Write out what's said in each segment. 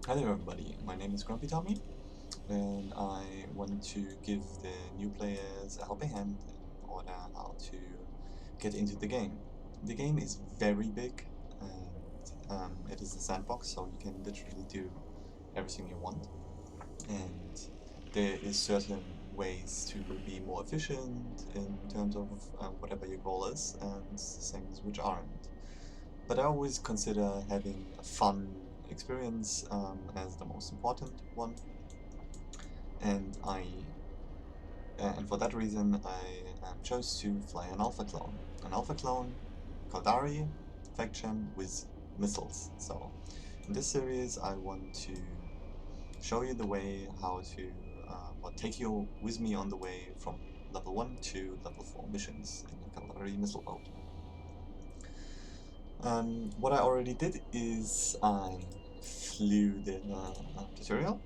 Hi there everybody, my name is Grumpy Tommy and I want to give the new players a helping hand in order how to get into the game. The game is very big and it is a sandbox, so you can literally do everything you want, and there is certain ways to be more efficient in terms of whatever your goal is, and things which aren't. But I always consider having a fun experience as the most important one, and and for that reason I chose to fly an alpha clone. An alpha clone, Caldari faction with missiles. So in this series I want to show you the way how to, or take you with me on the way from level 1 to level 4 missions in the Caldari missile boat. What I already did is I flew the tutorial,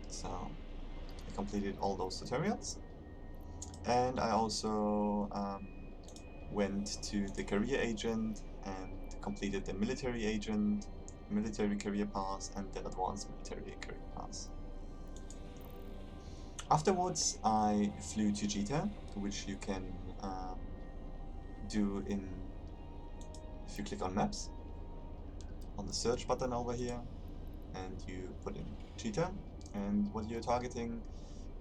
so I completed all those tutorials, and I also went to the career agent and completed the military agent, military career pass, and the advanced military career pass. Afterwards I flew to Jita, which you can do if you click on maps on the search button over here, and you put in Cheetah, and what you're targeting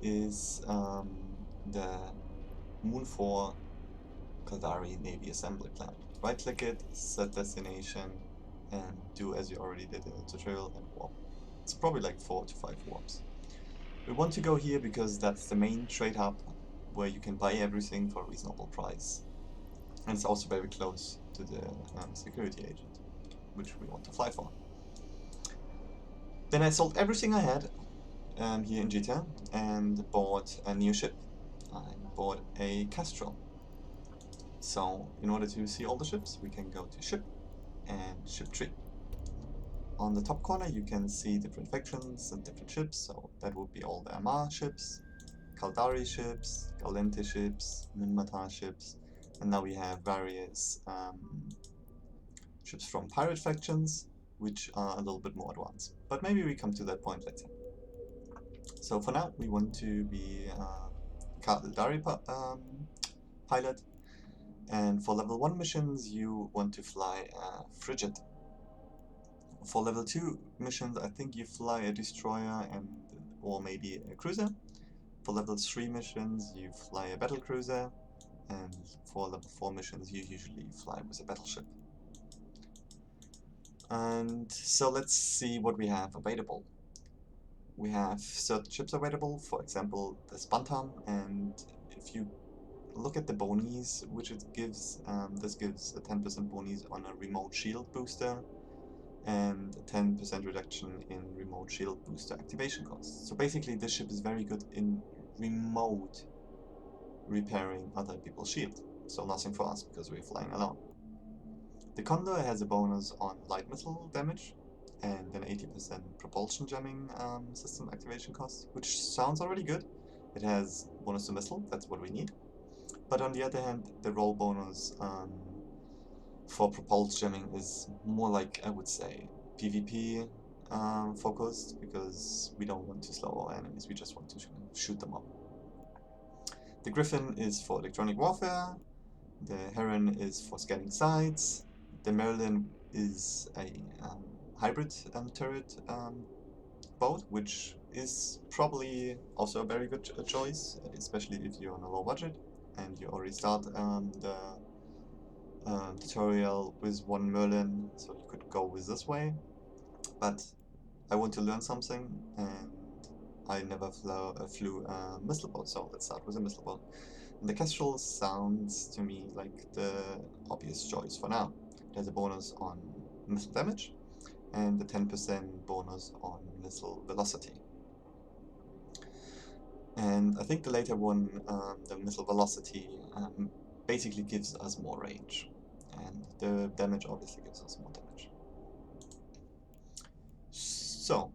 is the Moon 4 Caldari Navy Assembly Plant. Right click it, set destination, and do as you already did in the tutorial and warp. It's probably like 4 to 5 warps. We want to go here because that's the main trade hub where you can buy everything for a reasonable price. And it's also very close to the security agent, which we want to fly for. Then I sold everything I had here in Jita and bought a new ship. I bought a Kestrel. So in order to see all the ships, we can go to ship and ship tree. On the top corner you can see different factions and different ships, so that would be all the Amar ships, Caldari ships, Galente ships, Minmatar ships, and now we have various ships from pirate factions, which are a little bit more advanced. But maybe we come to that point later. So for now we want to be Caldari pilot, and for level 1 missions you want to fly a frigate. For level 2 missions I think you fly a destroyer or maybe a cruiser. For level 3 missions you fly a battle cruiser, and for level 4 missions you usually fly with a battleship. And so let's see what we have available. We have certain ships available, for example the Spantam, and if you look at the bonies which it gives, this gives a 10% bonies on a remote shield booster and a 10% reduction in remote shield booster activation costs. So basically this ship is very good in remote repairing other people's shield, so nothing for us because we're flying alone. The Condor has a bonus on light missile damage and an 80% propulsion jamming system activation cost, which sounds already good. It has bonus to missile, that's what we need. But on the other hand, the roll bonus for propulsion jamming is more like, I would say, PvP focused, because we don't want to slow our enemies, we just want to shoot them up. The Griffin is for electronic warfare, the Heron is for scanning sites, the Merlin is a hybrid turret boat, which is probably also a very good choice, especially if you're on a low budget and you already start the tutorial with one Merlin, so you could go with this way. But I want to learn something, and I never flew a missile boat, so let's start with a missile boat. And the Kestrel sounds to me like the obvious choice for now. It has a bonus on missile damage and a 10% bonus on missile velocity. And I think the later one, the missile velocity, basically gives us more range, and the damage obviously gives us more damage. So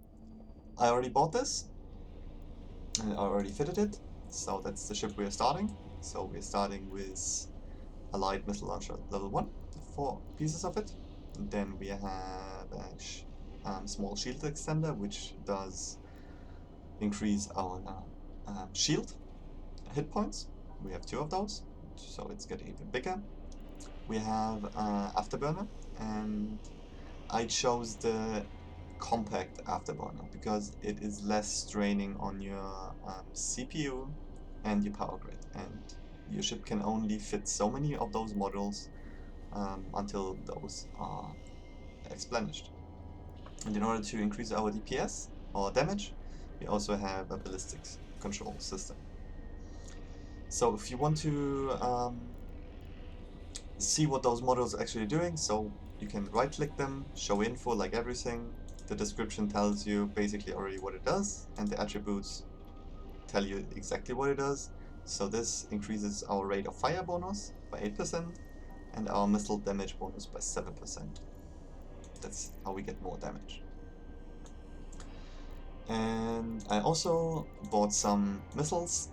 I already bought this, and I already fitted it, so that's the ship we're starting. So we're starting with a light missile launcher level 1, 4 pieces of it. And then we have small shield extender, which does increase our shield hit points. We have 2 of those, so it's getting even bigger. We have Afterburner, and I chose the compact Afterburner because it is less straining on your CPU and your power grid, and your ship can only fit so many of those modules until those are explenished. And in order to increase our DPS or damage, we also have a ballistics control system. So if you want to see what those modules are actually doing, so you can right click them, show info like everything. The description tells you basically already what it does, and the attributes tell you exactly what it does. So this increases our rate of fire bonus by 8% and our missile damage bonus by 7%. That's how we get more damage. And I also bought some missiles,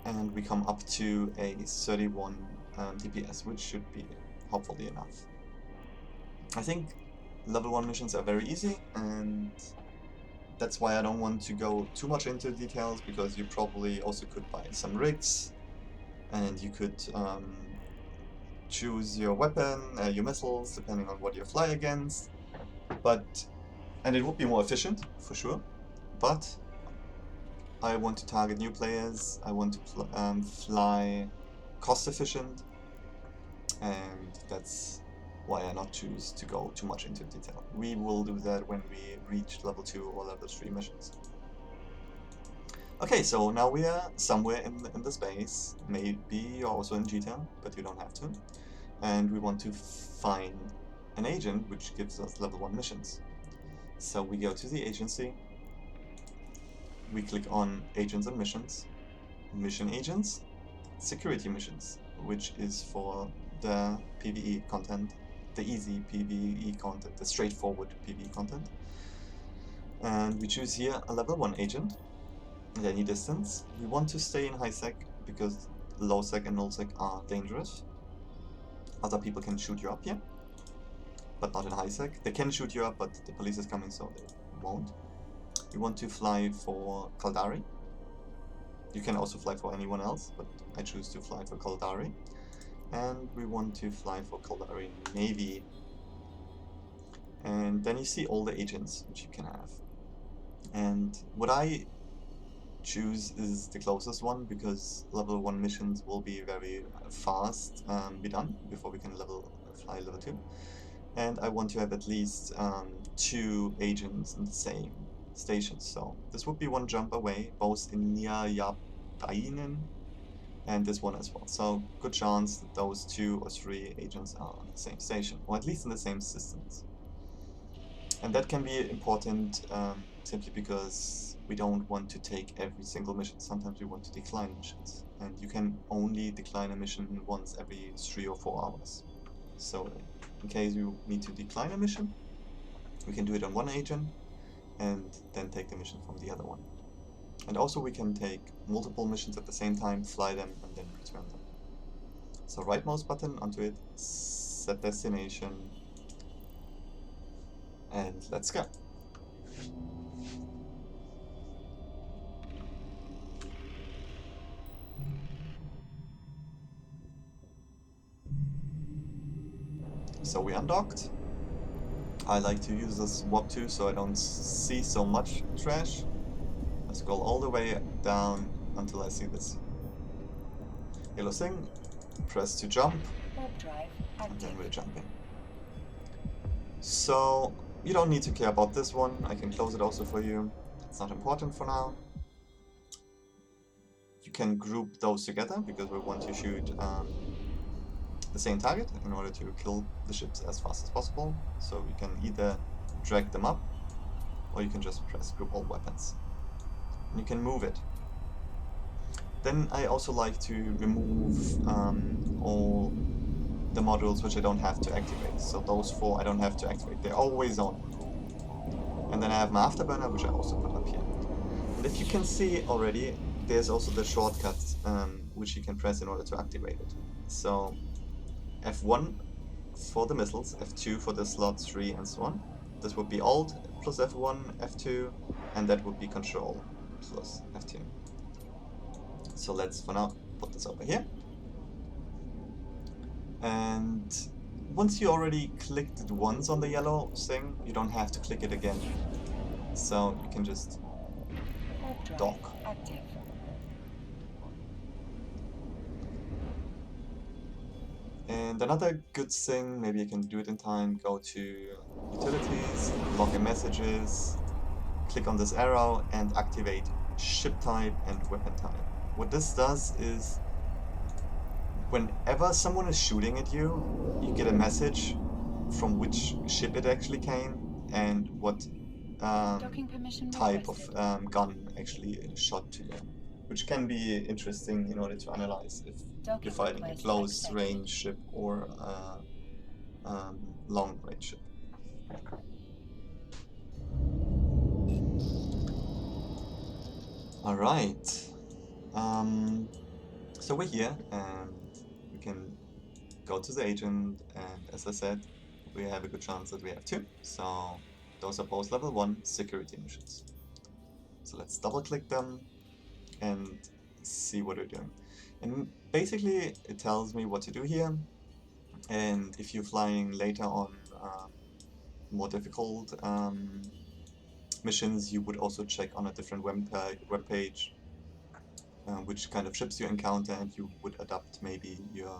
and we come up to a 31 DPS, which should be hopefully enough. I think level 1 missions are very easy, and that's why I don't want to go too much into details, because you probably also could buy some rigs, and you could choose your weapon, your missiles, depending on what you fly against. And it would be more efficient, for sure, but I want to target new players, I want to fly cost efficient, and that's why I not choose to go too much into detail. We will do that when we reach level 2 or level 3 missions. Okay, so now we are somewhere in the space. Maybe you're also in GTAL, but you don't have to. And we want to find an agent which gives us level 1 missions. So we go to the agency, we click on agents and missions, mission agents, security missions, which is for the PvE content, the easy PvE content, the straightforward PvE content. And we choose here a level 1 agent at any distance. We want to stay in high sec because low sec and null sec are dangerous. Other people can shoot you up here, but not in high sec. They can shoot you up, but the police is coming, so they won't. We want to fly for Caldari. You can also fly for anyone else, but I choose to fly for Caldari. And we want to fly for Caldari Navy. And then you see all the agents which you can have. And what I choose is the closest one, because level 1 missions will be very fast be done before we can fly level 2. And I want to have at least 2 agents in the same station. So this would be 1 jump away, both in Niayapainen and this one as well. So good chance that those 2 or 3 agents are on the same station, or at least in the same systems. And that can be important simply because we don't want to take every single mission. Sometimes we want to decline missions, and you can only decline a mission once every 3 or 4 hours. So in case you need to decline a mission, we can do it on 1 agent and then take the mission from the other one. And also we can take multiple missions at the same time, fly them, and then return them. So right mouse button onto it, set destination, and let's go. So we undocked. I like to use this warp 2 so I don't see so much trash. I scroll all the way down until I see this yellow thing. Press to jump, and then we're jumping. So you don't need to care about this one. I can close it also for you. It's not important for now. You can group those together because we want to shoot the same target in order to kill the ships as fast as possible. So you can either drag them up, or you can just press group all weapons. And you can move it. Then I also like to remove all the modules which I don't have to activate. So those 4 I don't have to activate. They're always on. And then I have my afterburner, which I also put up here. And if you can see already, there's also the shortcut which you can press in order to activate it. So F1 for the missiles, F2 for the slot 3 and so on. This would be Alt plus F1, F2, and that would be Control plus F2. So let's for now put this over here. And once you already clicked it once on the yellow thing, you don't have to click it again. So you can just dock. And another good thing, maybe you can do it in time, go to Utilities, login messages, click on this arrow and activate ship type and weapon type. What this does is whenever someone is shooting at you, you get a message from which ship it actually came and what type of gun actually shot to you, which can be interesting in order to analyze if you're fighting a close range ship or a long range ship. Alright, so we're here and we can go to the agent, and as I said, we have a good chance that we have two, so those are both level 1 security missions. So let's double click them and see what we're doing. And basically it tells me what to do here, and if you're flying later on more difficult missions, you would also check on a different web page which kind of ships you encounter, and you would adapt maybe your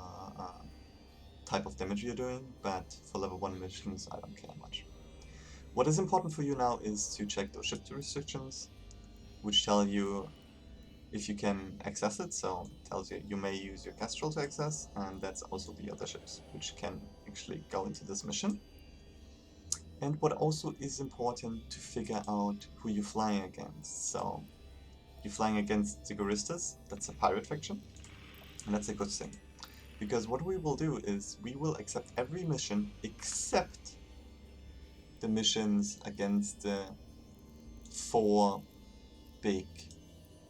type of damage you're doing, but for level 1 missions I don't care much. What is important for you now is to check those ship restrictions, which tell you if you can access it, so it tells you you may use your Kestrel to access, and that's also the other ships which can actually go into this mission. And what also is important to figure out who you're flying against. So you're flying against the Guristas, that's a pirate faction, and that's a good thing. Because what we will do is we will accept every mission except the missions against the 4 big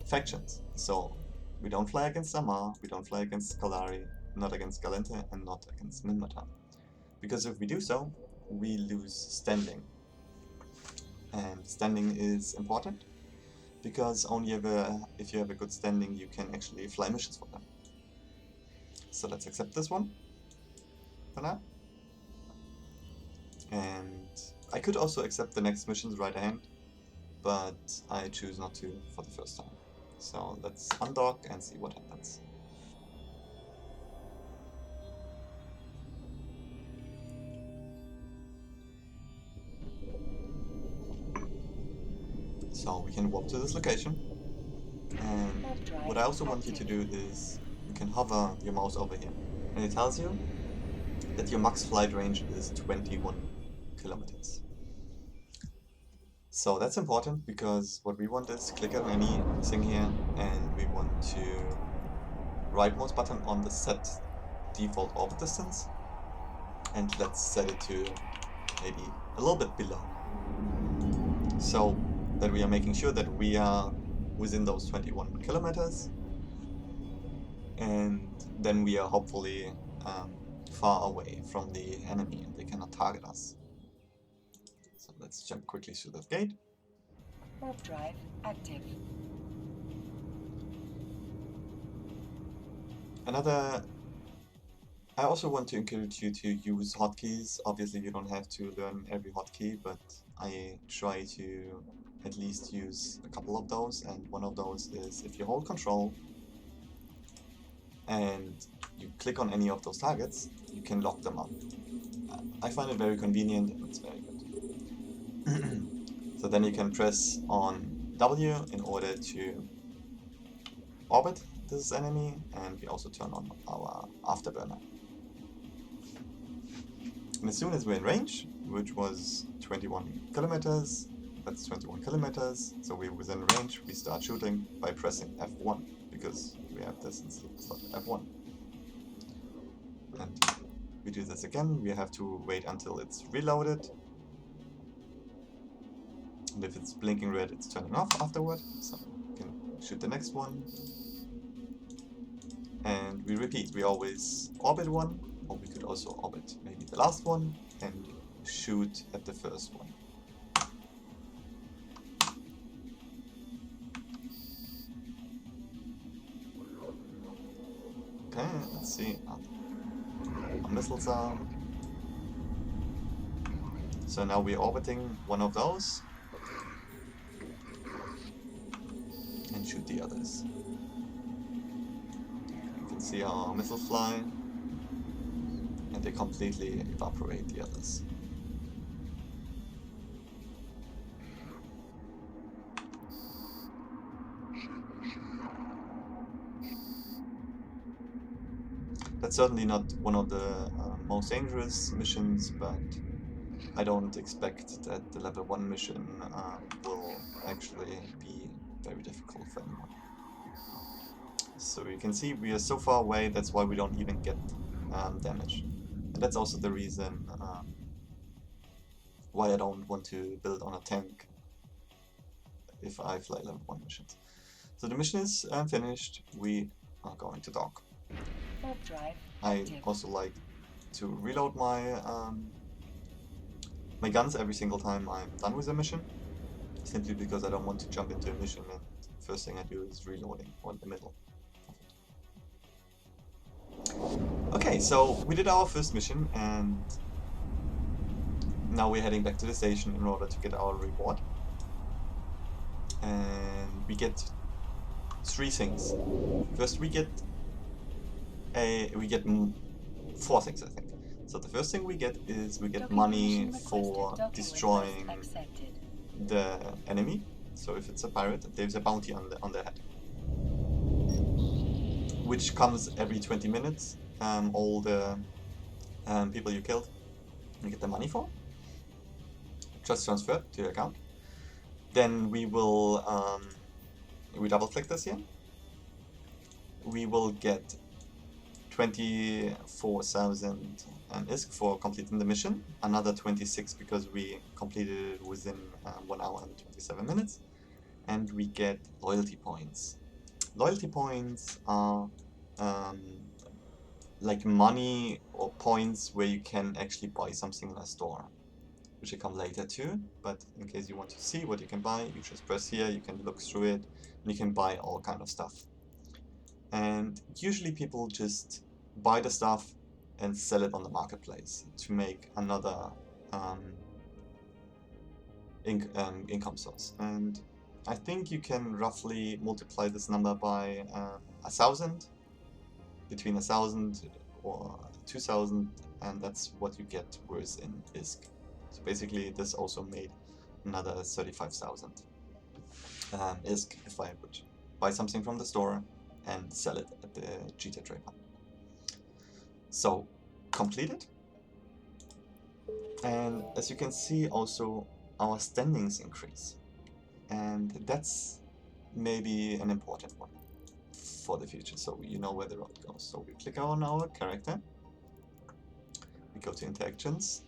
factions. So we don't fly against Amar, we don't fly against Caldari, not against Galente, and not against Minmatar. Because if we do so, we lose standing. And standing is important, because only if you have a good standing you can actually fly missions for them. So let's accept this one for now. And I could also accept the next missions right ahead, but I choose not to for the first time. So let's undock and see what happens. So we can walk to this location, and what I also want you to do is you can hover your mouse over here, and it tells you that your max flight range is 21 kilometers. So that's important, because what we want is click on anything here, and we want to rightmost button on the set default orbit distance, and let's set it to maybe a little bit below, so that we are making sure that we are within those 21 kilometers, and then we are hopefully far away from the enemy and they cannot target us. So let's jump quickly through that gate. Warp drive active. I also want to encourage you to use hotkeys. Obviously you don't have to learn every hotkey, but I try to at least use a couple of those, and one of those is if you hold Control and you click on any of those targets, you can lock them up. I find it very convenient and it's very good. So then you can press on W in order to orbit this enemy, and we also turn on our afterburner. And as soon as we're in range, which was 21 kilometers, that's 21 kilometers, so we're within range, we start shooting by pressing F1, because we have this instead of F1. And we do this again, we have to wait until it's reloaded. And if it's blinking red, it's turning off afterward, so we can shoot the next one. And we repeat, we always orbit 1, Or we could also orbit maybe the last one and shoot at the first one. Okay, let's see. Our missiles are. So now we're orbiting one of those and shoot the others. You can see our missiles fly and they completely evaporate the others. That's certainly not one of the most dangerous missions, but I don't expect that the level 1 mission will actually be very difficult for anyone. So you can see we are so far away, that's why we don't even get damage. And that's also the reason why I don't want to build on a tank if I fly level 1 missions. So the mission is finished, we are going to dock. I also like to reload my my guns every single time I'm done with a mission, simply because I don't want to jump into a mission and first thing I do is reloading, or in the middle of it. Okay, so we did our first mission and now we're heading back to the station in order to get our reward. And we get 3 things. First we get 4 things, I think. So the first thing we get is we get money for destroying the enemy. So if it's a pirate, there's a bounty on their head, which comes every 20 minutes. All the people you killed, you get the money for. Just transferred to your account. Then we will we double click this here. We will get 24,000 ISK for completing the mission, another 26 because we completed it within 1 hour and 27 minutes, and we get loyalty points. Loyalty points are like money or points where you can actually buy something in a store, which will come later too, but in case you want to see what you can buy, you just press here, you can look through it, and you can buy all kind of stuff. And usually people just buy the stuff and sell it on the marketplace to make another income source. And I think you can roughly multiply this number by 1,000, between 1,000 or 2,000, and that's what you get worth in ISK. So basically this also made another 35,000 ISK if I would buy something from the store and sell it at the GT Trade Hub. So completed. And as you can see also our standings increase. And that's maybe an important one for the future, so you know where the road goes. So we click on our character, we go to interactions,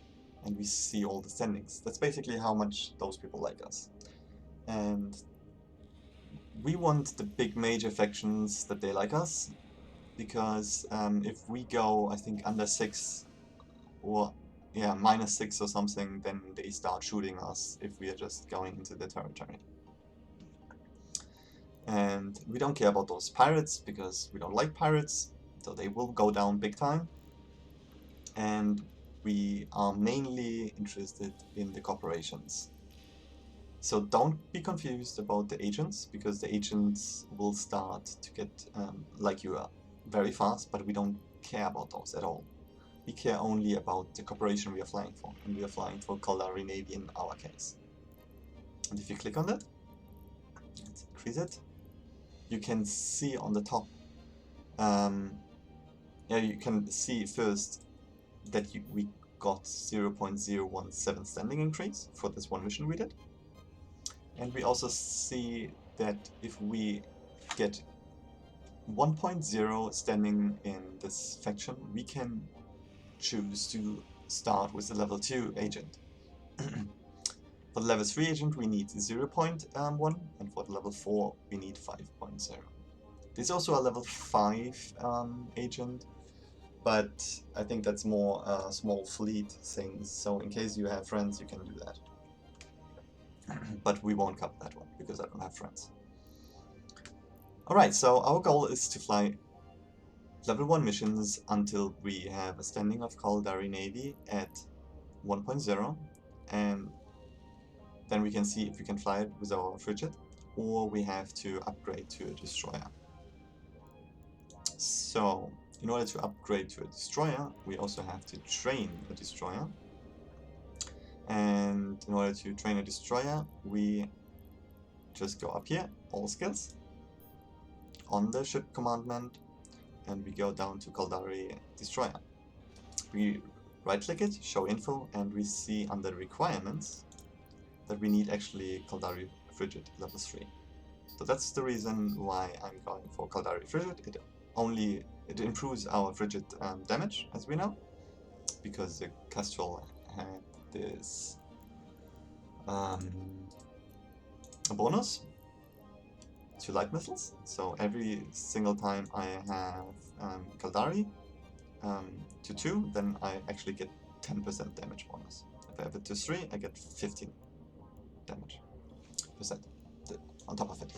and we see all the standings. That's basically how much those people like us. And we want the big major factions that they like us, because if we go, I think, under 6 or yeah, -6 or something, then they start shooting us if we are just going into the territory. And we don't care about those pirates because we don't like pirates, so they will go down big time. And we are mainly interested in the corporations. So don't be confused about the agents, because the agents will start to get like you are very fast, but we don't care about those at all. We care only about the corporation we are flying for, and we are flying for Caldari Navy in our case. And if you click on that, let's increase it, you can see on the top, yeah, you can see first that we got 0.017 standing increase for this one mission we did. And we also see that if we get 1.0 standing in this faction, we can choose to start with the level 2 agent. For the level 3 agent we need 0.1, and for the level 4 we need 5.0. There's also a level 5 agent, but I think that's more small fleet things, so in case you have friends you can do that. But we won't cover that one because I don't have friends. Alright, so our goal is to fly level 1 missions until we have a standing of Caldari Navy at 1.0, and then we can see if we can fly it with our frigate, or we have to upgrade to a destroyer. So, in order to upgrade to a destroyer, we also have to train a destroyer. And in order to train a destroyer, we just go up here, all skills, on the ship commandment, and we go down to Caldari Destroyer. We right click it, show info, and we see under requirements that we need actually Caldari Frigate level 3. So that's the reason why I'm going for Caldari Frigate. It improves our frigate damage, as we know, because the Kestrel had this bonus to light missiles. So every single time I have Caldari to 2, then I actually get 10% damage bonus. If I have it to 3, I get 15 damage percent on top of it.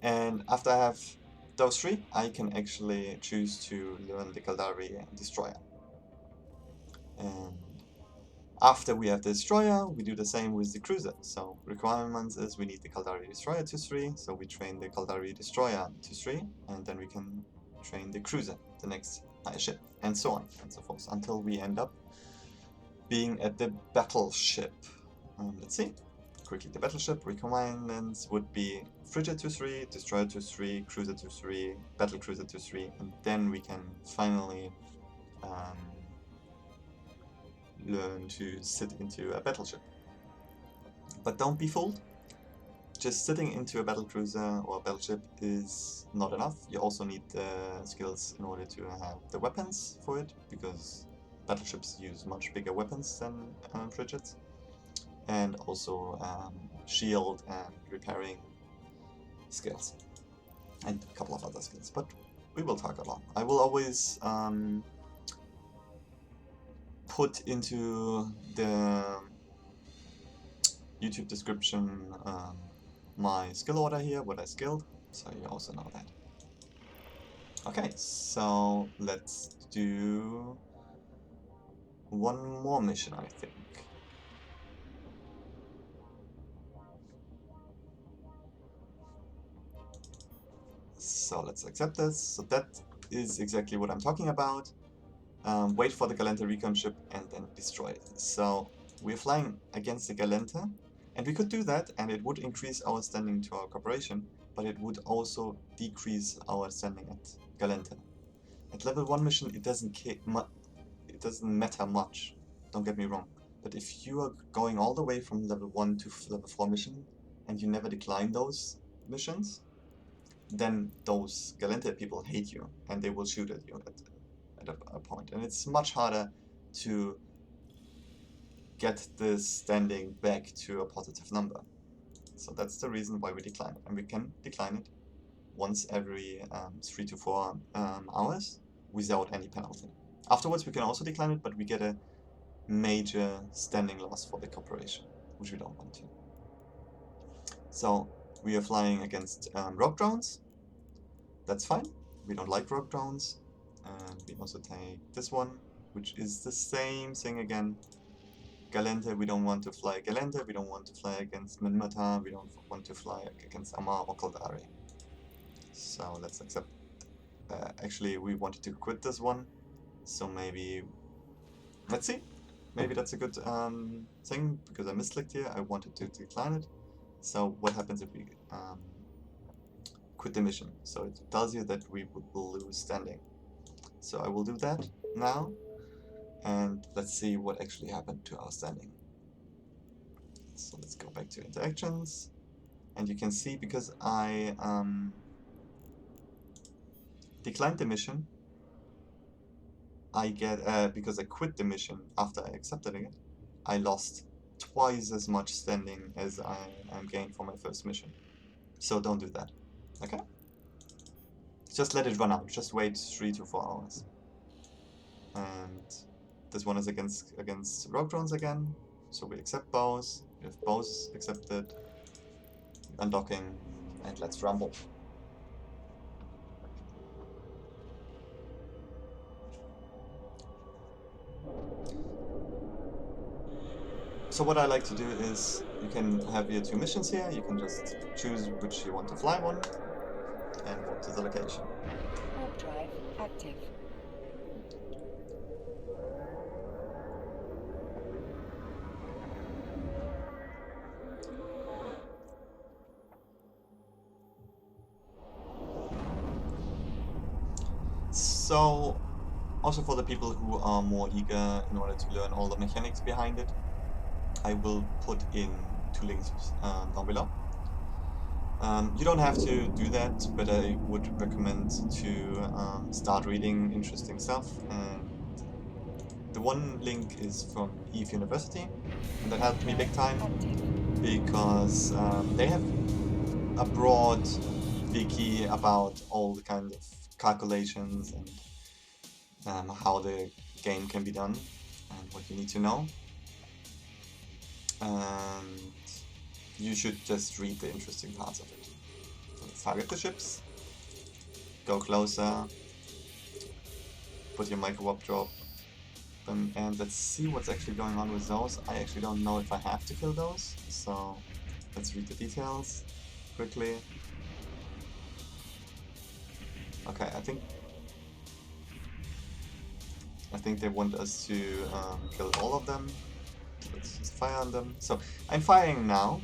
And after I have those 3, I can actually choose to learn the Caldari Destroyer. And after we have the Destroyer, we do the same with the Cruiser. So requirements is we need the Caldari Destroyer to 3, so we train the Caldari Destroyer to 3, and then we can train the Cruiser, the next higher ship, and so on and so forth, until we end up being at the battleship. Let's see. Quickly, the battleship requirements would be frigate to 3, destroyer to 3, cruiser to 3, battle cruiser to 3, and then we can finally learn to sit into a battleship. But don't be fooled. Just sitting into a battle cruiser or a battleship is not enough. You also need the skills in order to have the weapons for it, because battleships use much bigger weapons than frigates. And also shield and repairing skills, and a couple of other skills, but we will talk about. I will always put into the YouTube description my skill order here, what I skilled, so you also know that. Okay, so let's do one more mission, I think. So let's accept this. So that is exactly what I'm talking about. Wait for the Galenta recon ship and then destroy it. So we're flying against the Galenta, and we could do that, and it would increase our standing to our corporation, but it would also decrease our standing at Galenta. At level 1 mission, it doesn't matter much, don't get me wrong. But if you are going all the way from level 1 to level 4 mission, and you never decline those missions, then those Galenta people hate you, and they will shoot at you at a point. And it's much harder to get this standing back to a positive number. So that's the reason why we decline it. And we can decline it once every 3 to 4 hours without any penalty. Afterwards we can also decline it, but we get a major standing loss for the corporation, which we don't want to. So we are flying against rogue drones. That's fine. We don't like rogue drones. And we also take this one, which is the same thing again. Galenta, we don't want to fly Galenta, we don't want to fly against Minmata, we don't want to fly against Amar or Caldari. So let's accept. Actually, we wanted to quit this one, so maybe. Let's see. Maybe that's a good thing, because I misclicked here. I wanted to decline it. So what happens if we quit the mission? So it tells you that we will lose standing. So I will do that now, and let's see what actually happened to our standing. So let's go back to interactions, and you can see, because I declined the mission, I get because I quit the mission after I accepted it, I lost twice as much standing as I gained for my first mission. So don't do that. Okay? Just let it run out. Just wait 3 to 4 hours. and this one is against rogue drones again. So we accept bows. We have bows accepted. Undocking, and let's rumble. So what I like to do is, you can have your 2 missions here, you can just choose which you want to fly one, and warp to the location. Warp drive active. So, also for the people who are more eager in order to learn all the mechanics behind it, I will put in 2 links down below. You don't have to do that, but I would recommend to start reading interesting stuff. And the one link is from EvE University, and that helped me big time because they have a broad wiki about all the kind of calculations and how the game can be done and what you need to know. And you should just read the interesting parts of it. So let's target the ships, go closer, put your micro-warp drop, and let's see what's actually going on with those. I actually don't know if I have to kill those, so let's read the details quickly. Okay, I think they want us to kill all of them. So let's just fire on them. So I'm firing now,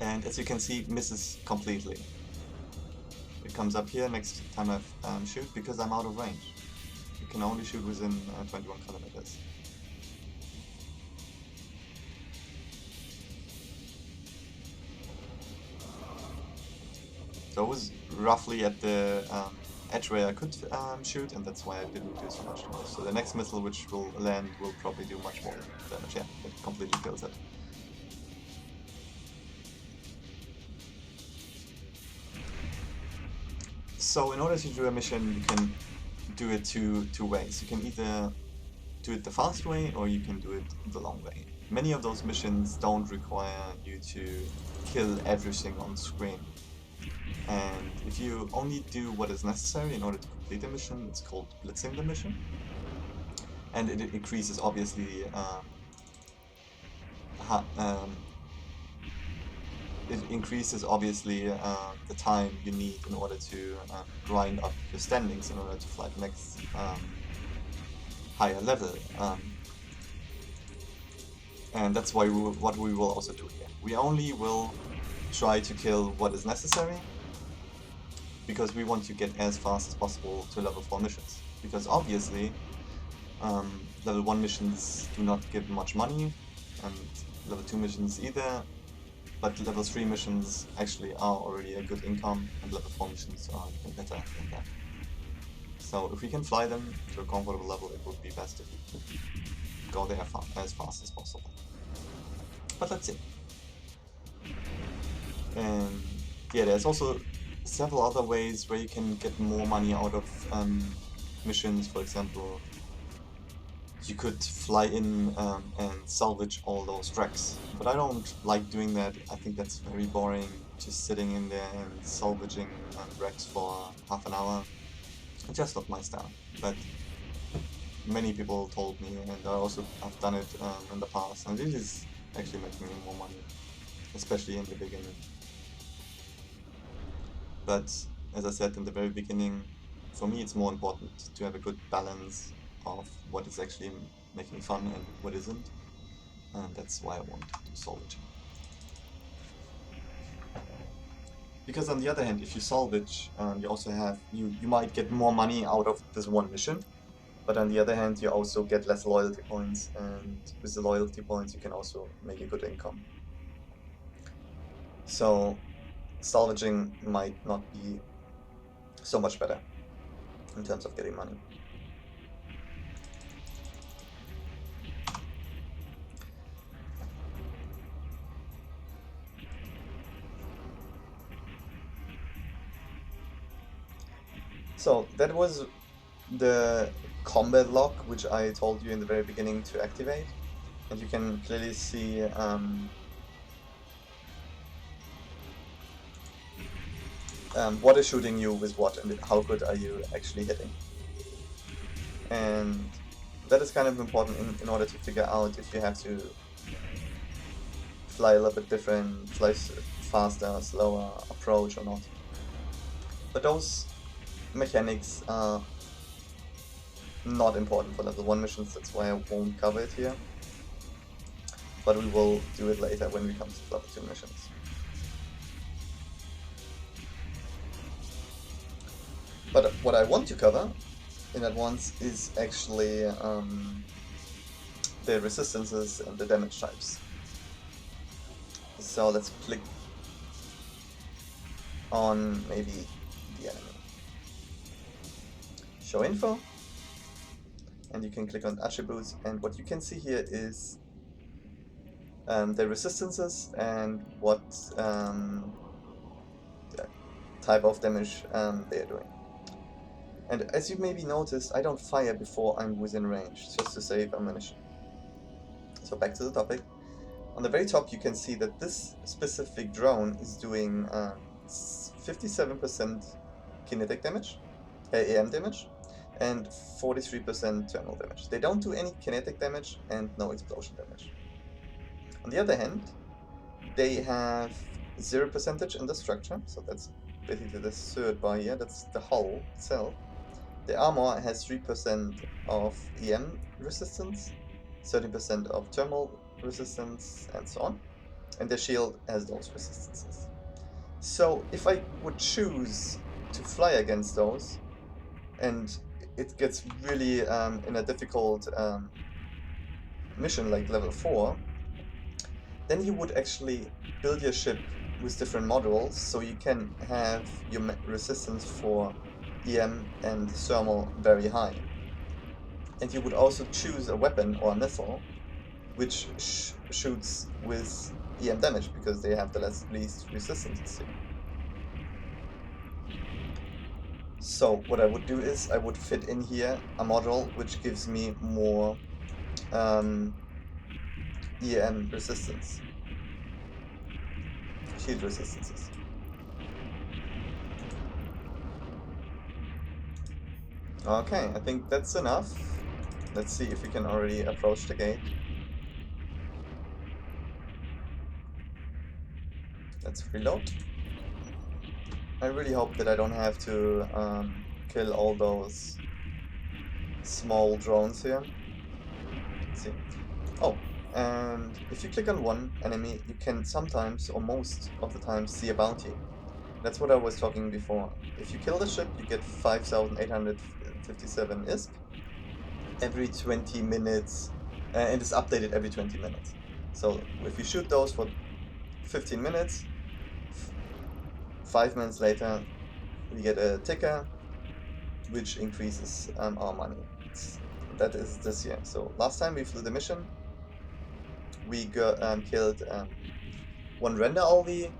and as you can see, misses completely. It comes up here next time I shoot because I'm out of range. You can only shoot within 21 kilometers. So I was roughly at the edge where I could shoot, and that's why I didn't do so much damage. So the next missile which will land will probably do much more damage. Yeah, it completely kills it. So in order to do a mission, you can do it two ways. You can either do it the fast way, or you can do it the long way. Many of those missions don't require you to kill everything on screen. And if you only do what is necessary in order to complete a mission, it's called blitzing the mission. And it increases, obviously, the time you need in order to grind up your standings in order to fly the next higher level. And that's why what we will also do here. We only will try to kill what is necessary, because we want to get as fast as possible to level 4 missions. Because obviously, level 1 missions do not give much money, and level 2 missions either, but level 3 missions actually are already a good income, and level 4 missions are even better than that. So if we can fly them to a comfortable level, it would be best if we go there as fast as possible. But let's see. And yeah, there's also several other ways where you can get more money out of missions. For example, you could fly in and salvage all those wrecks, but I don't like doing that. I think that's very boring, just sitting in there and salvaging wrecks for half an hour. It's just not my style, but many people told me, and I also have done it in the past, and it is actually making me more money, especially in the beginning. But as I said in the very beginning, for me it's more important to have a good balance of what is actually making fun and what isn't, and that's why I want to do salvaging. Because on the other hand, if you salvage, you also have you might get more money out of this one mission, but on the other hand, you also get less loyalty points, and with the loyalty points, you can also make a good income. So salvaging might not be so much better in terms of getting money. So that was the combat lock, which I told you in the very beginning to activate, and you can clearly see what is shooting you with what and how good are you actually hitting. And that is kind of important in order to figure out if you have to fly a little bit different, fly faster, slower, approach or not. But those mechanics are not important for level 1 missions, that's why I won't cover it here. But we will do it later when we come to level 2 missions. But what I want to cover in advance is actually the resistances and the damage types. So let's click on maybe the enemy. Show info, and you can click on attributes, and what you can see here is the resistances and what type of damage they are doing. And as you maybe noticed, I don't fire before I'm within range, just to save ammunition. So back to the topic. On the very top you can see that this specific drone is doing 57% kinetic damage, AM damage, and 43% thermal damage. They don't do any kinetic damage and no explosion damage. On the other hand, they have 0% in the structure, so that's basically the third bar here, that's the hull itself. The armor has 3% of EM resistance, 30% of thermal resistance, and so on. And the shield has those resistances. So if I would choose to fly against those, and it gets really in a difficult mission like level 4, then you would actually build your ship with different modules, so you can have your resistance for EM and thermal very high. And you would also choose a weapon or a missile which shoots with EM damage, because they have the least resistance here. So what I would do is I would fit in here a module which gives me more EM resistance, shield resistances. Okay, I think that's enough. Let's see if we can already approach the gate. Let's reload. I really hope that I don't have to kill all those small drones here. Let's see. Oh, and if you click on one enemy, you can sometimes, or most of the time, see a bounty. That's what I was talking before. If you kill the ship, you get 5,857 ISK every 20 minutes, and it's updated every 20 minutes. So if you shoot those for 15 minutes, 5 minutes later, we get a ticker, which increases our money. That is this year. So last time we flew the mission, we killed 1 render LV,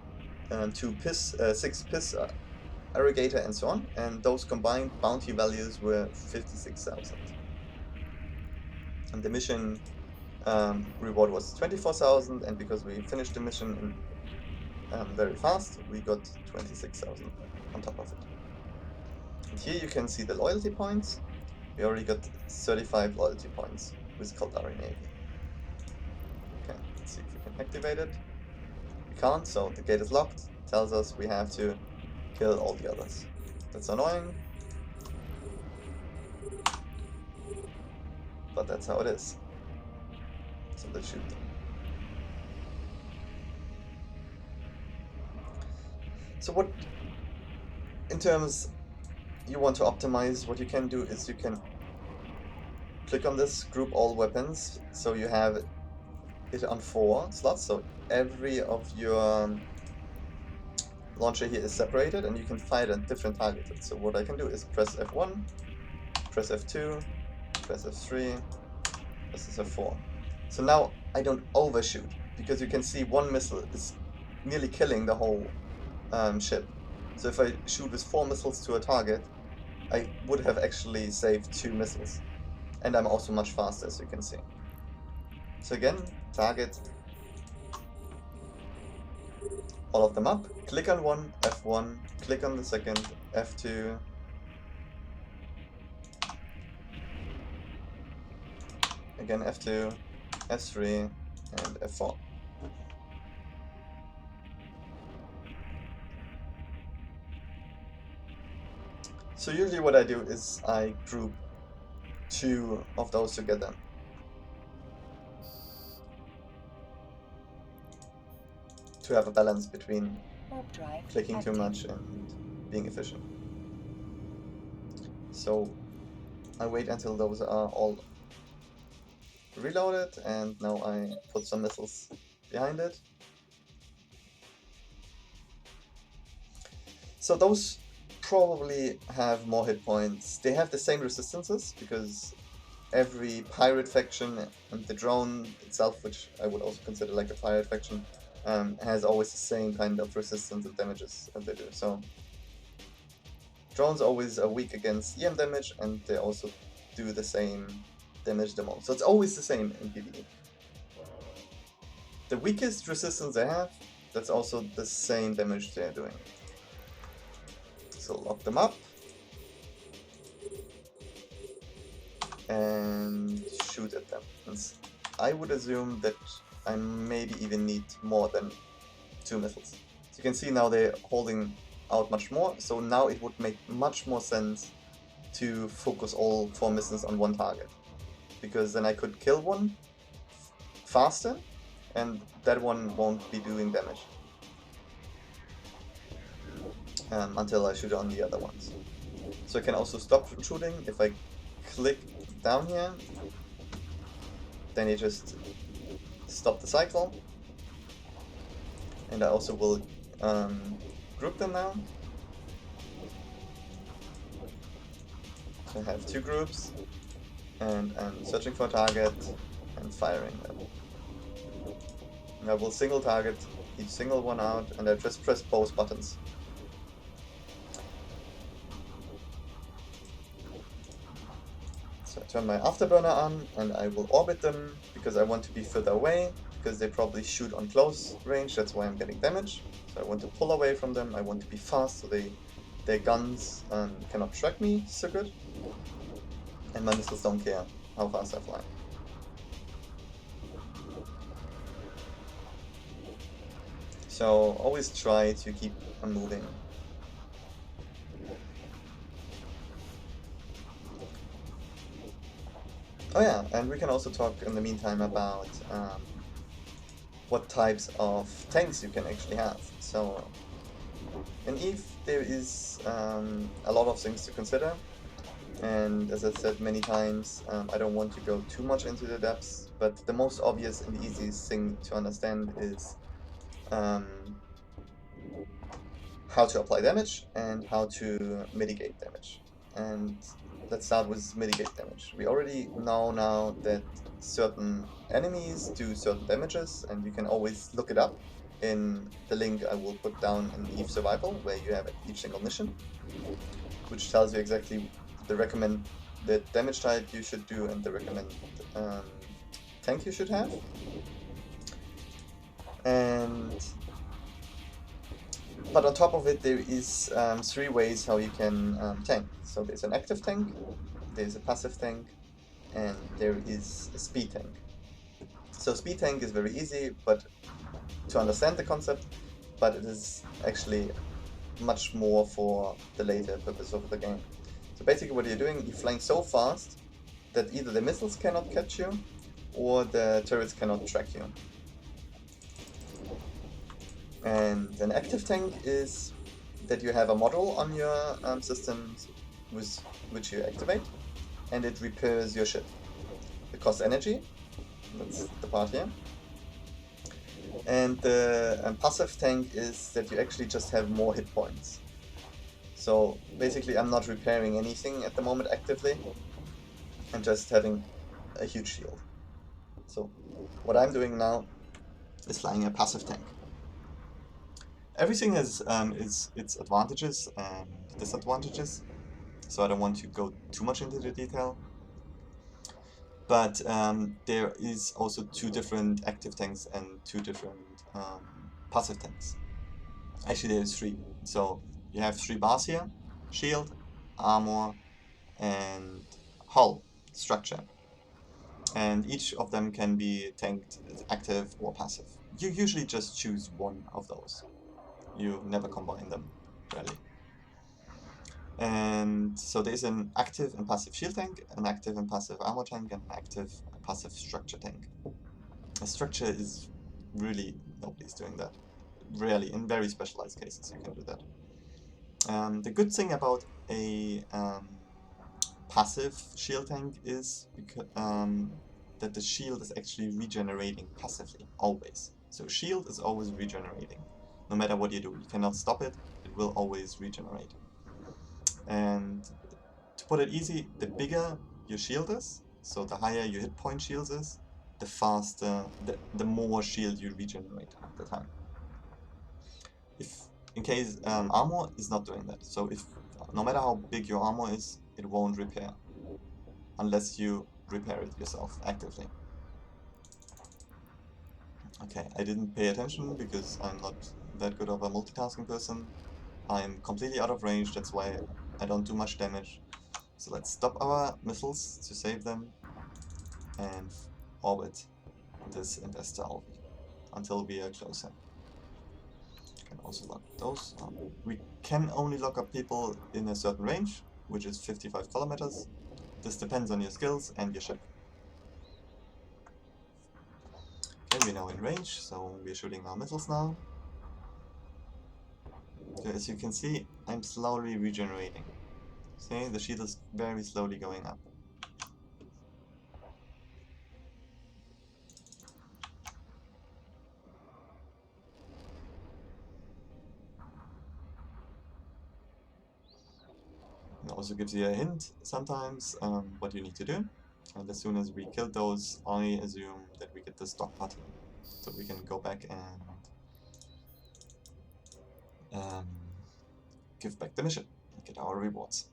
6 piss irrigator, and so on. And those combined bounty values were 56,000. And the mission reward was 24,000, and because we finished the mission very fast, we got 26,000 on top of it. And here you can see the loyalty points. We already got 35 loyalty points with Caldari Navy. Okay, let's see if we can activate it. We can't, so the gate is locked. Tells us we have to kill all the others. That's annoying, but that's how it is. So let's shoot them. So what, in terms you want to optimize, what you can do is you can click on this, group all weapons, so you have it on 4 slots, so every of your launcher here is separated, and you can fire at different targets. So what I can do is press F1, press F2, press F3, press F4. So now I don't overshoot, because you can see one missile is nearly killing the whole ship. So if I shoot with 4 missiles to a target, I would have actually saved 2 missiles. And I'm also much faster, as you can see. So again, target all of them up, click on one, F1, click on the second, F2, again F2, F3, and F4. So usually what I do is I group 2 of those together. To have a balance between clicking too much and being efficient. So I wait until those are all reloaded, and now I put some missiles behind it. So those probably have more hit points. They have the same resistances because every pirate faction and the drone itself, which I would also consider like a pirate faction, has always the same kind of resistance and damages as they do. So drones always are weak against EM damage, and they also do the same damage the most. So it's always the same in PvE. The weakest resistance they have, that's also the same damage they're doing. So lock them up and shoot at them. And I would assume that I maybe even need more than 2 missiles. So you can see now they're holding out much more, so now it would make much more sense to focus all 4 missiles on one target. Because then I could kill one faster, and that one won't be doing damage. Until I shoot on the other ones. So I can also stop shooting if I click down here, then you just stop the cycle. And I also will group them now. So I have 2 groups, and I'm searching for a target and firing them. And I will single target each single one out, and I just press both buttons. So I turn my afterburner on, and I will orbit them because I want to be further away, because they probably shoot on close range, that's why I'm getting damage. So I want to pull away from them, I want to be fast so their guns cannot track me so good. And my missiles don't care how fast I fly. So always try to keep on moving. Oh yeah, and we can also talk in the meantime about what types of tanks you can actually have. So in EvE there is a lot of things to consider, and as I said many times, I don't want to go too much into the depths, but the most obvious and easiest thing to understand is how to apply damage and how to mitigate damage. And let's start with mitigate damage. We already know now that certain enemies do certain damages, and you can always look it up in the link I will put down in EvE Survival, where you have each single mission, which tells you exactly the recommended damage type you should do and the recommended tank you should have. But on top of it, there is 3 ways how you can tank. So there's an active tank, there's a passive tank, and there is a speed tank. So speed tank is very easy but to understand the concept, but it is actually much more for the later purpose of the game. So basically what you're doing, you're flying so fast that either the missiles cannot catch you or the turrets cannot track you. And an active tank is that you have a model on your systems with which you activate, and it repairs your ship. It costs energy, that's the part here. And the passive tank is that you actually just have more hit points. So basically I'm not repairing anything at the moment actively, I'm just having a huge shield. So what I'm doing now is flying a passive tank. Everything has its advantages and disadvantages, so I don't want to go too much into the detail. But there is also 2 different active tanks and 2 different passive tanks. Actually, there's 3. So you have 3 bars here: shield, armor, and hull structure. And each of them can be tanked as active or passive. You usually just choose one of those. You never combine them, really. And so there's an active and passive shield tank, an active and passive armor tank, and an active and passive structure tank. A structure is really, nobody's doing that. Rarely, in very specialized cases, you can do that. The good thing about a passive shield tank is that the shield is actually regenerating passively, always. So shield is always regenerating. No matter what you do, you cannot stop it, it will always regenerate. And to put it easy, the bigger your shield is, so the higher your hit point shield is, the faster, the more shield you regenerate at the time. In case armor is not doing that, so no matter how big your armor is, it won't repair unless you repair it yourself actively. Okay, I didn't pay attention because I'm not that good of a multitasking person. I'm completely out of range, that's why I don't do much damage. So let's stop our missiles to save them and orbit this investor until we are closer. Can also lock those. We can only lock up people in a certain range, which is 55 kilometers. This depends on your skills and your ship. Okay, we're now in range, so we're shooting our missiles now. So as you can see, I'm slowly regenerating. See, the shield is very slowly going up. It also gives you a hint sometimes what you need to do. And as soon as we kill those, I assume that we get the stop button. So we can go back and give back the mission and get our rewards.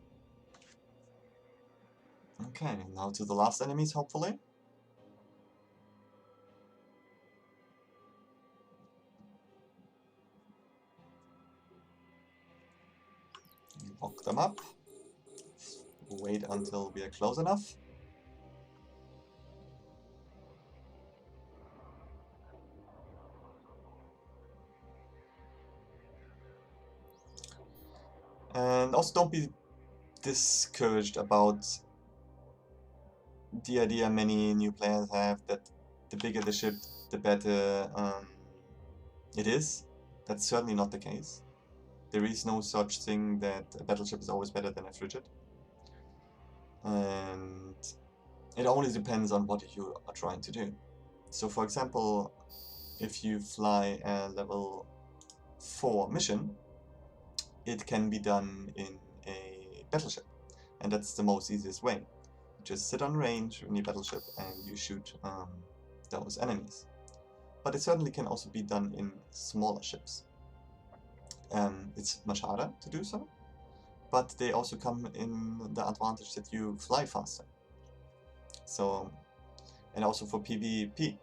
Okay, now to the last enemies, hopefully. Lock them up. Wait until we are close enough. And also don't be discouraged about the idea many new players have that the bigger the ship, the better it is. That's certainly not the case. There is no such thing that a battleship is always better than a frigate. And it only depends on what you are trying to do. So for example, if you fly a level 4 mission, it can be done in a battleship. And that's the most easiest way. You just sit on range in your battleship and you shoot those enemies. But it certainly can also be done in smaller ships. It's much harder to do so, but they also come in the advantage that you fly faster. So, and also for PvP,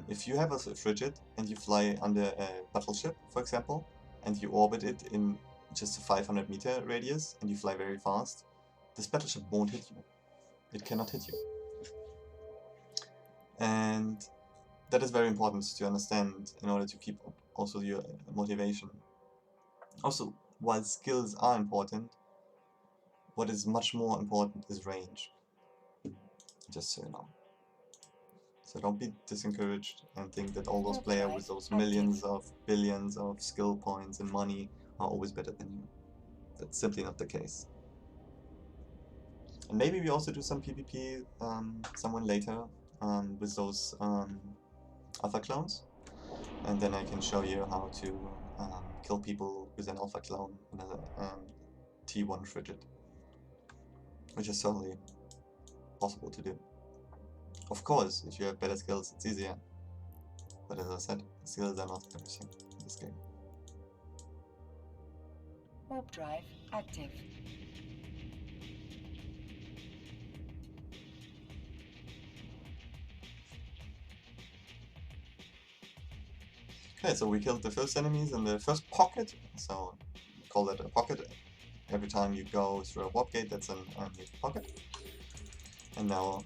if you have a frigate and you fly under a battleship, for example, and you orbit it in just a 500 meter radius and you fly very fast, this battleship won't hit you. It cannot hit you. And that is very important to understand in order to keep also your motivation. Also, while skills are important, what is much more important is range. Just so you know. So don't be discouraged and think that all those players with those millions of billions of skill points and money are always better than you. That's simply not the case. And maybe we also do some PvP somewhere later with those alpha clones. And then I can show you how to kill people with an alpha clone in a T1 frigate. Which is certainly possible to do. Of course, if you have better skills, it's easier. But as I said, skills are not everything in this game. Warp drive active. Okay, so we killed the first enemies in the first pocket, so call that a pocket. Every time you go through a warp gate, that's a new pocket. And now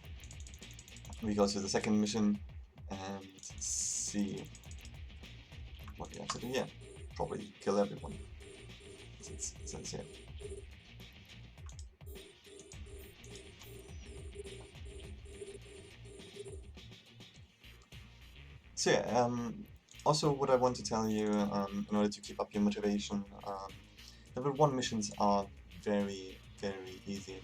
we go to the second mission and see what we have to do here. Probably kill everyone. It says here. So yeah, also what I want to tell you, in order to keep up your motivation, level 1 missions are very, very easy.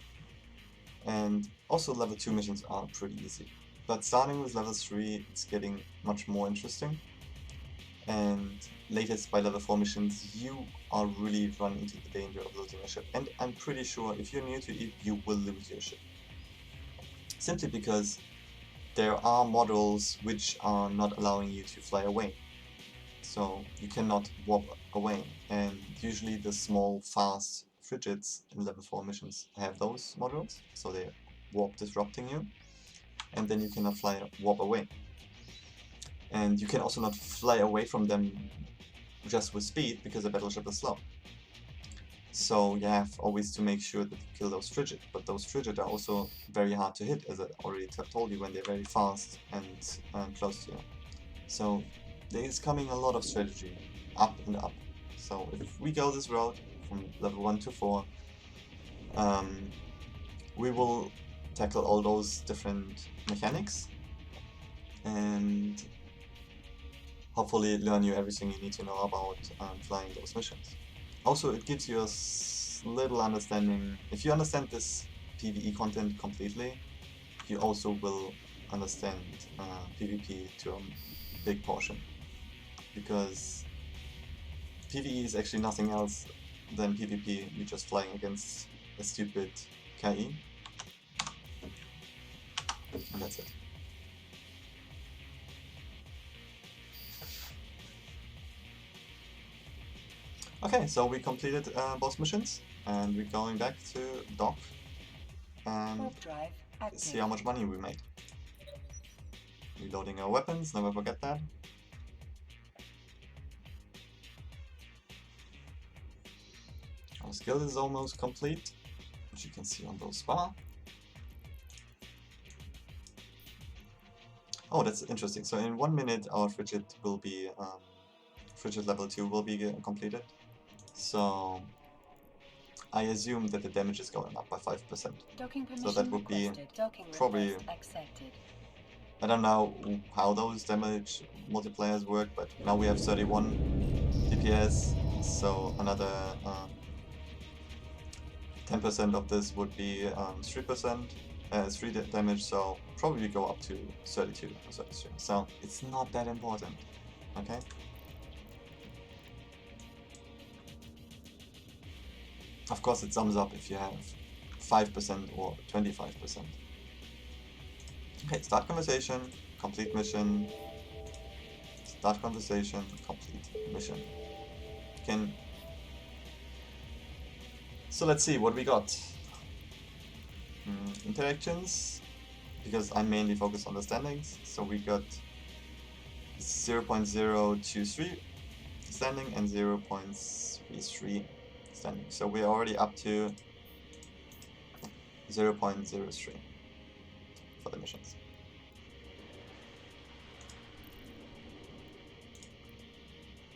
And also level 2 missions are pretty easy. But starting with level 3, it's getting much more interesting. And latest by level 4 missions, you are really running into the danger of losing your ship. And I'm pretty sure if you're new to EvE, you will lose your ship. Simply because there are models which are not allowing you to fly away. So you cannot warp away. And usually the small, fast frigates in level 4 missions have those models. So they're warp disrupting you. And then you cannot warp away. And you can also not fly away from them just with speed, because the battleship is slow. So you have always to make sure that you kill those frigate, but those frigate are also very hard to hit, as I already told you, when they're very fast and close to you. So there is coming a lot of strategy, up and up. So if we go this route from level 1 to 4, we will tackle all those different mechanics and hopefully learn you everything you need to know about flying those missions. Also, it gives you a little understanding. If you understand this PvE content completely, you also will understand PvP to a big portion. Because PvE is actually nothing else than PvP. You're just flying against a stupid KI. And that's it. Okay, so we completed both missions, and we're going back to dock and see how much money we made. Reloading our weapons, never forget that. Our skill is almost complete, which you can see on those bar. Oh, that's interesting. So in 1 minute our frigate will be, frigate level 2 will be completed. So I assume that the damage is going up by 5%. So that would be probably... I don't know how those damage multipliers work, but now we have 31 DPS, so another 10% of this would be 3%, 3 damage, so probably go up to 32 or 33. So it's not that important, okay? Of course it sums up if you have 5% or 25%. Okay, start conversation, complete mission, start conversation, complete mission. So let's see what we got. Interactions, because I mainly focus on the standings, so we got 0.023 standing and 0.33 standing. So we're already up to 0.03 for the missions.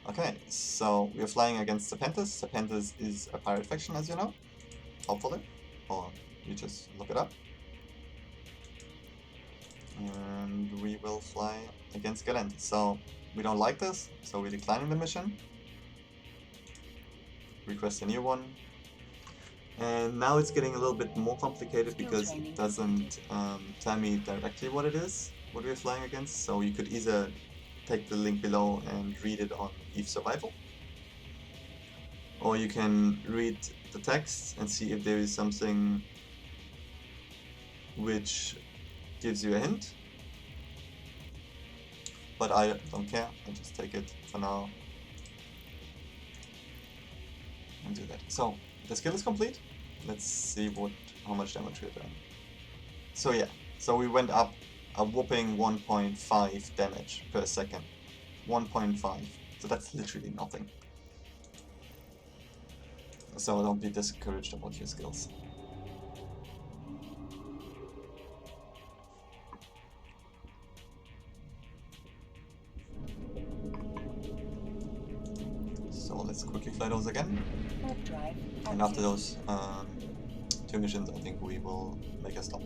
Okay, so we're flying against Serpentis. Serpentis is a pirate faction, as you know, hopefully, or you just look it up. And we will fly against Galant. So we don't like this, so we're declining the mission. Request a new one. And now it's getting a little bit more complicated because it doesn't tell me directly what it is, what we're flying against. So you could either take the link below and read it on EvE Survival, or you can read the text and see if there is something which gives you a hint. But I don't care, I'll just take it for now and do that. So the skill is complete. Let's see how much damage we're doing. So yeah, so we went up a whopping 1.5 damage per second. 1.5. So that's literally nothing. So don't be discouraged about your skills. So let's quickly fly those again. Warp drive And after active. those 2 missions, I think we will make a stop.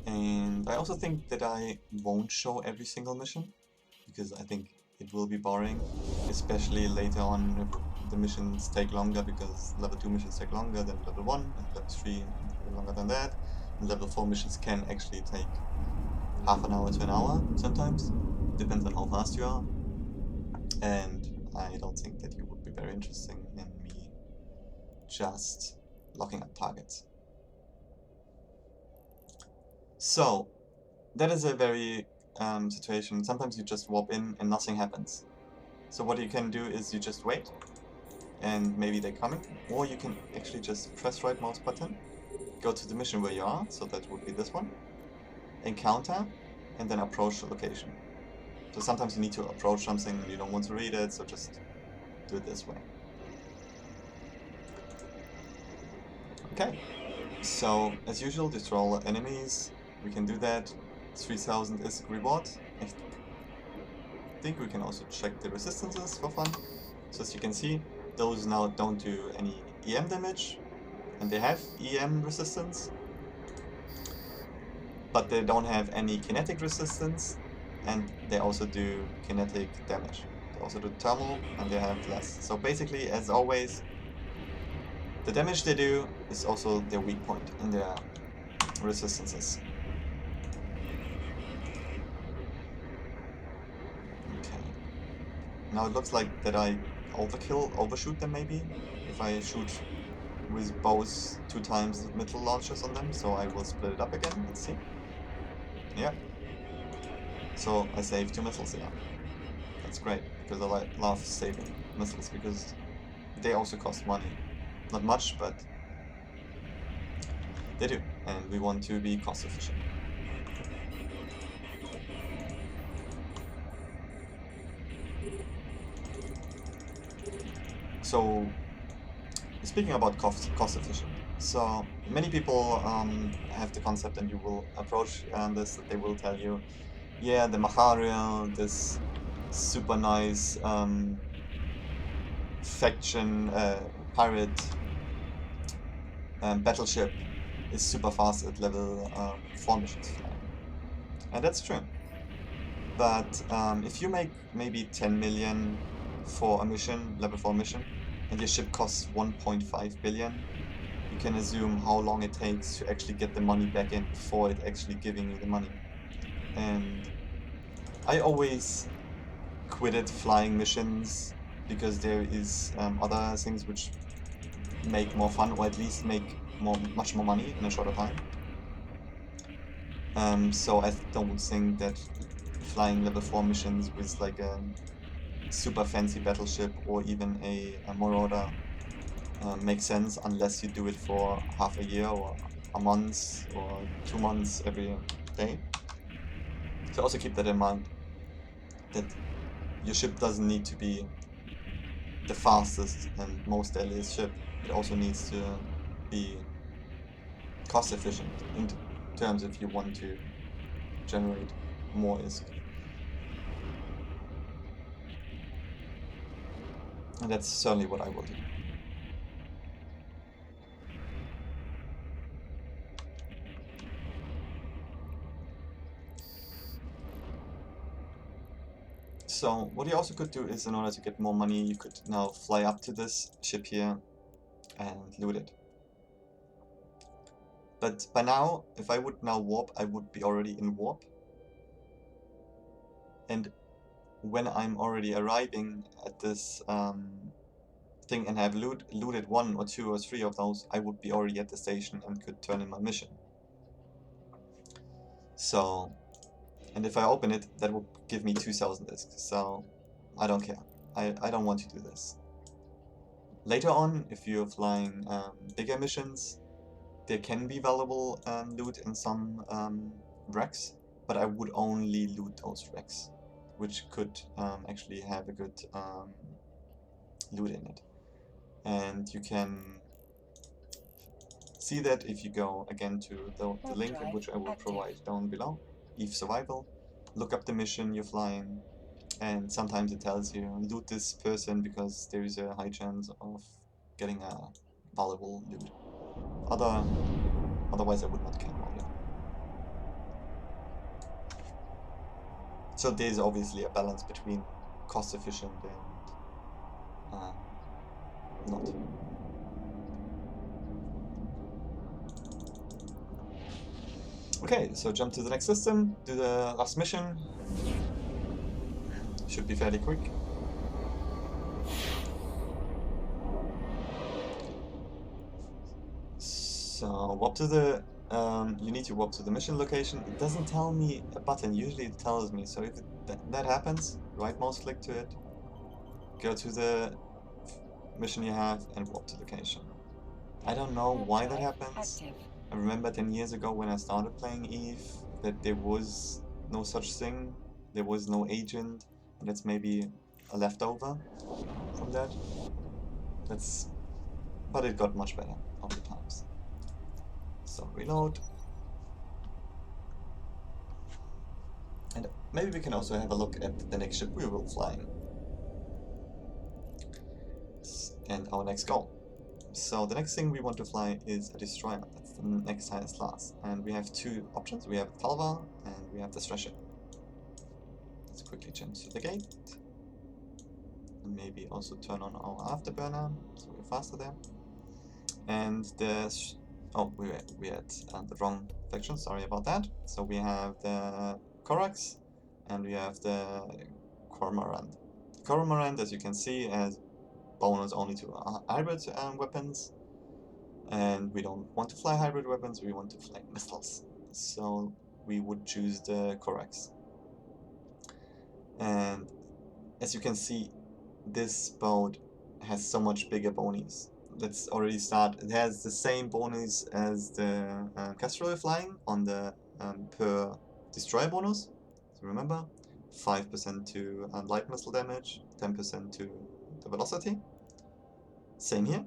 And I also think that I won't show every single mission, because I think it will be boring, especially later on if the missions take longer, because level 2 missions take longer than level 1, and level 3 longer than that, and level 4 missions can actually take half an hour to an hour sometimes, depends on how fast you are, and I don't think that you would be very interested in me just locking up targets. So, that is a very situation. Sometimes you just warp in and nothing happens. So what you can do is you just wait, and maybe they're coming, or you can actually just press right mouse button, go to the mission where you are, so that would be this one, encounter, and then approach the location. So sometimes you need to approach something and you don't want to read it, so just do it this way. Okay, so as usual, destroy all enemies. We can do that. 3000 is reward. I think we can also check the resistances for fun. So as you can see, those now don't do any EM damage, and they have EM resistance, but they don't have any kinetic resistance, and they also do kinetic damage. They also do thermal, and they have less. So basically, as always, the damage they do is also their weak point in their resistances. Okay. Now it looks like that I overshoot them maybe, if I shoot with both 2 times the missile launchers on them, so I will split it up again, let's see. Yeah. So I saved 2 missiles here. That's great, because I love saving missiles, because they also cost money. Not much, but they do, and we want to be cost efficient. So, speaking about cost efficient, so many people have the concept, and you will approach this, that they will tell you, yeah, the Mahariel, this super nice faction pirate battleship, is super fast at level 4 missions flying. And that's true. But if you make maybe 10 million for a mission, level 4 mission, and your ship costs 1.5 billion, you can assume how long it takes to actually get the money back in before it actually giving you the money. And I always quitted flying missions because there is other things which make more fun, or at least make much more money in a shorter time. So I don't think that flying level 4 missions with like a super fancy battleship or even a Marauder makes sense unless you do it for half a year or a month or 2 months every day. So also keep that in mind, that your ship doesn't need to be the fastest and most deadliest ship. It also needs to be cost efficient in terms if you want to generate more ISK. And that's certainly what I will do. So what you also could do is, in order to get more money, you could now fly up to this ship here and loot it. But by now, if I would now warp, I would be already in warp. And when I'm already arriving at this thing and have looted 1 or 2 or 3 of those, I would be already at the station and could turn in my mission. So, and if I open it, that would give me 2000 ISK, so I don't care. I don't want to do this. Later on, if you're flying bigger missions, there can be valuable loot in some wrecks, but I would only loot those wrecks. which could actually have a good loot in it. And you can see that if you go again to the link drive which I will active. provide down below, EvE Survival, look up the mission you're flying, and sometimes it tells you loot this person because there is a high chance of getting a valuable loot. Otherwise I would not care about it. So there's obviously a balance between cost efficient and not. Okay, so jump to the next system, do the last mission. Should be fairly quick. So warp to the you need to warp to the mission location. It doesn't tell me a button, usually it tells me. So if that happens, right mouse click to it, go to the mission you have and warp to location. I don't know why that happens. Active. I remember 10 years ago when I started playing EvE that there was no such thing. There was no agent, and that's maybe a leftover from that. But it got much better over the times. So reload. And maybe we can also have a look at the next ship we will fly and our next goal. So the next thing we want to fly is a destroyer. That's the next highest class. And we have two options. We have Caldari and we have the Thresher. Let's quickly jump to the gate. And maybe also turn on our afterburner so we're faster there. And oh, we had the wrong section, sorry about that. So we have the Corax and we have the Cormorant. Cormorant, as you can see, has bonus only to hybrid weapons, and we don't want to fly hybrid weapons, we want to fly missiles. So we would choose the Corax. And as you can see, this boat has so much bigger bonies. Let's already start. It has the same bonus as the Kestrel flying on the per destroyer bonus. So remember, 5% to light missile damage, 10% to the velocity. Same here.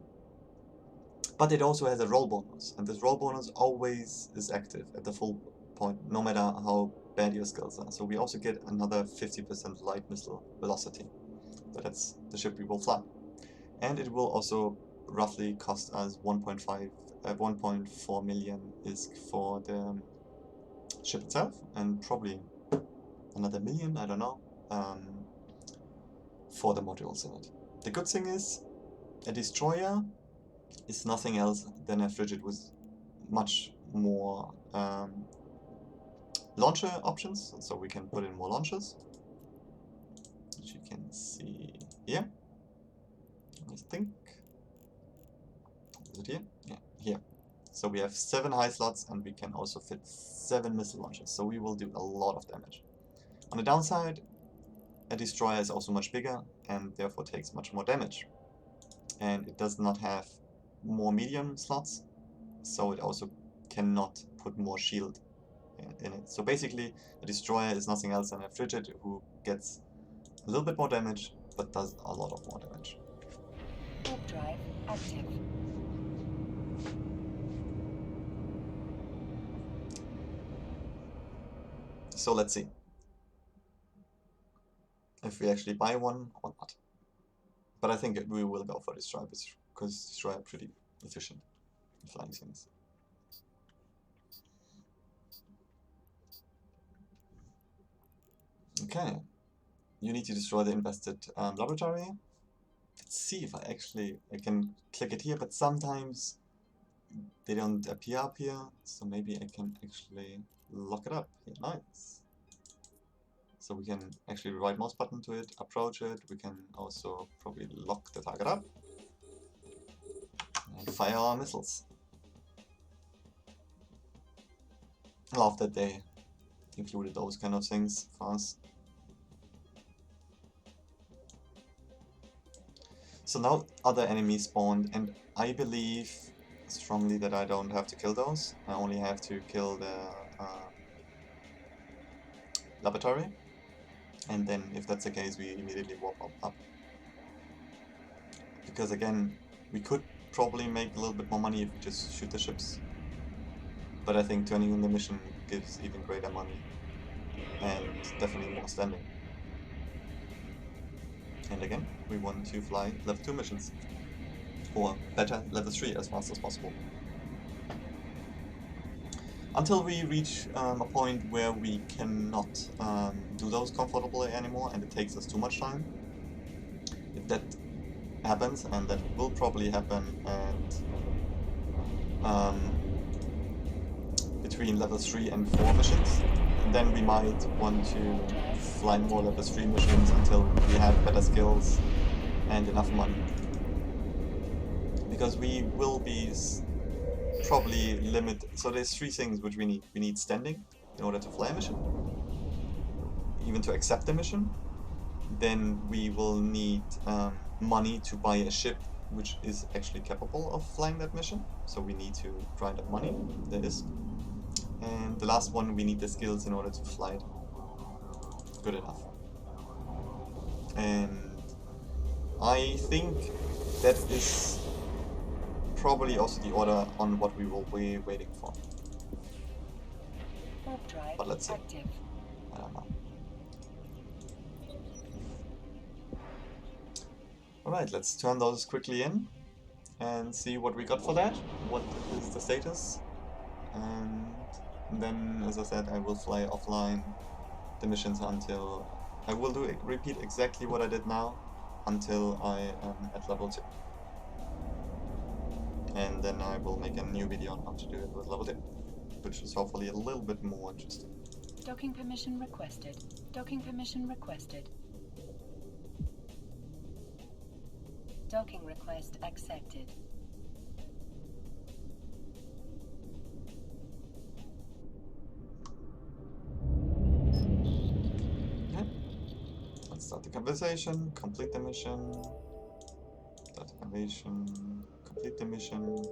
But it also has a roll bonus, and this roll bonus always is active at the full point, no matter how bad your skills are. So we also get another 50% light missile velocity. So that's the ship we will fly. And it will also roughly cost us 1.4 million ISK for the ship itself, and probably another million, I don't know, for the modules in it. The good thing is, a destroyer is nothing else than a frigate with much more launcher options, so we can put in more launchers, which you can see here. I think. Is it here? Yeah, here. So we have 7 high slots and we can also fit 7 missile launchers, so we will do a lot of damage. On the downside, a destroyer is also much bigger and therefore takes much more damage. And it does not have more medium slots, so it also cannot put more shield in it. So basically, a destroyer is nothing else than a frigate who gets a little bit more damage, but does a lot of more damage. Warp drive active. So let's see if we actually buy one or not. But I think we will go for destroyer because destroyer are pretty efficient in flying things. Okay, you need to destroy the invested laboratory. Let's see if I can click it here, but sometimes they don't appear up here, so maybe I can actually lock it up here. Nice. So we can actually right mouse button to it, approach it. We can also probably lock the target up and fire our missiles. I love that they included those kind of things for us. So now other enemies spawned, and I believe strongly that I don't have to kill those. I only have to kill the laboratory. And then if that's the case, we immediately warp up. Because again, we could probably make a little bit more money if we just shoot the ships. But I think turning in the mission gives even greater money and definitely more standing. And again, we want to fly level 2 missions. Or better, level 3 as fast as possible. Until we reach a point where we cannot do those comfortably anymore and it takes us too much time. If that happens, and that will probably happen at between level 3 and 4 missions, then we might want to fly more level 3 missions until we have better skills and enough money. Because we will be probably so there's 3 things which we need. We need standing in order to fly a mission, even to accept a mission. Then we will need money to buy a ship which is actually capable of flying that mission. So we need to grind up money, that is. And the last one, we need the skills in order to fly it good enough. And I think that is probably also the order on what we will be waiting for. But let's see. I don't know. Alright, let's turn those quickly in and see what we got for that. What is the status? And then, as I said, I will fly offline the missions until I will repeat exactly what I did now until I am at level 2. And then I will make a new video on how to do it with level 2, which is hopefully a little bit more interesting. Docking permission requested. Docking permission requested. Docking request accepted. Okay. Let's start the conversation, complete the mission, start the conversation, complete the mission,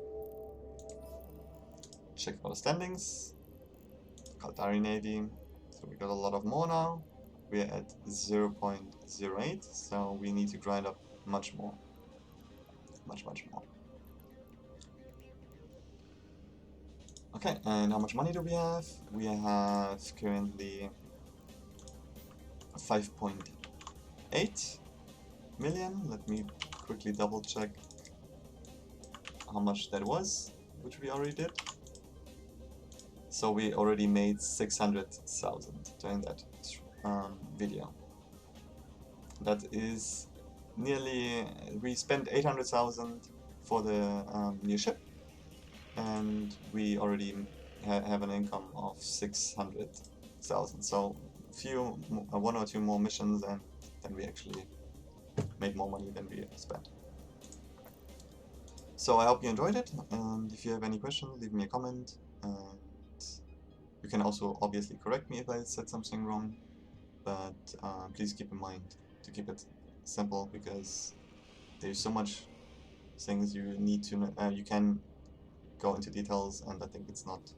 check for the standings, Caldari Navy, so we got a lot of more now. We're at 0.08, so we need to grind up much more. Much more. Okay, and how much money do we have? We have currently 5.8 million. Let me quickly double check how much that was, which we already did. So we already made 600,000 during that video. That is nearly, we spent 800,000 for the new ship, and we already have an income of 600,000. So one or two more missions, and then we actually made more money than we spent. So I hope you enjoyed it, and if you have any questions, leave me a comment, and you can also obviously correct me if I said something wrong, but please keep in mind to keep it simple, because there's so much things you need to know. You can go into details, and I think it's not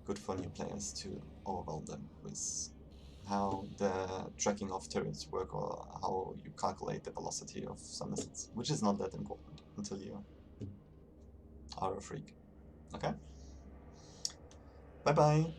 good for new players to overwhelm them with how the tracking of turrets work or how you calculate the velocity of some missiles, which is not that important until you are a freak. Okay? Bye bye!